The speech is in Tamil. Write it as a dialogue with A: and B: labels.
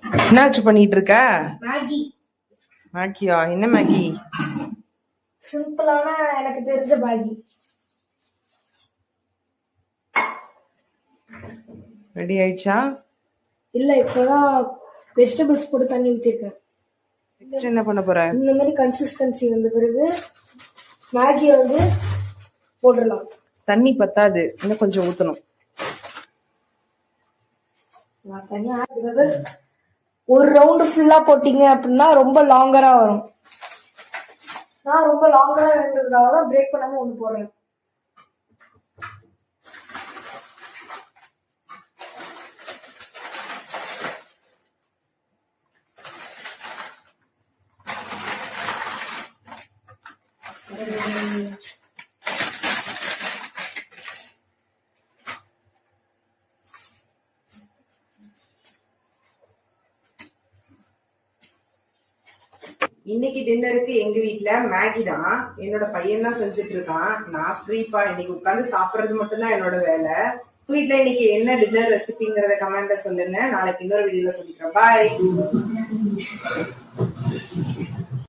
A: என்னாச்சு பண்ணிட்டு இருக்க?
B: மேகி.
A: மேகியா? என்ன மேகி?
B: சிம்பிளான எனக்கு தெரிஞ்ச மேகி.
A: ரெடி ஆயிடுச்சா?
B: இல்ல, இப்பதான் வெஜிடபிள்ஸ் போட்டு தண்ணி ஊத்திருக்கேன்.
A: நெக்ஸ்ட் என்ன பண்ண போற?
B: இந்த மாதிரி கன்சிஸ்டன்சி வந்த பிறகு மேகியை வந்து போட்டுடலாம்.
A: தண்ணி பத்தாது, இன்னும் கொஞ்சம் ஊத்தணும்.
B: தண்ணி ஒரு ரவுண்ட் ஃபுல்லா போட்டீங்க அப்படின்னா ரொம்ப லாங்கரா வரும். நான் ரொம்ப லாங்கரா வேண்டதுக்காக பிரேக் பண்ணாம ஒண்ணு போடுறேன்.
A: இன்னைக்கு டின்னருக்கு எங்க வீட்டுல மேகி தான். என்னோட பையன் தான் செஞ்சுட்டு இருக்கான். நான் ஃப்ரீப்பா, இன்னைக்கு உட்காந்து சாப்பிடறது மட்டும் தான் என்னோட வேலை. வீட்டுல இன்னைக்கு என்ன டின்னர் ரெசிபிங்கறத கமெண்ட்ல சொல்லுங்க. நாளைக்கு இன்னொரு வீடியோல சொல்லிக்கிறேன். பாய்.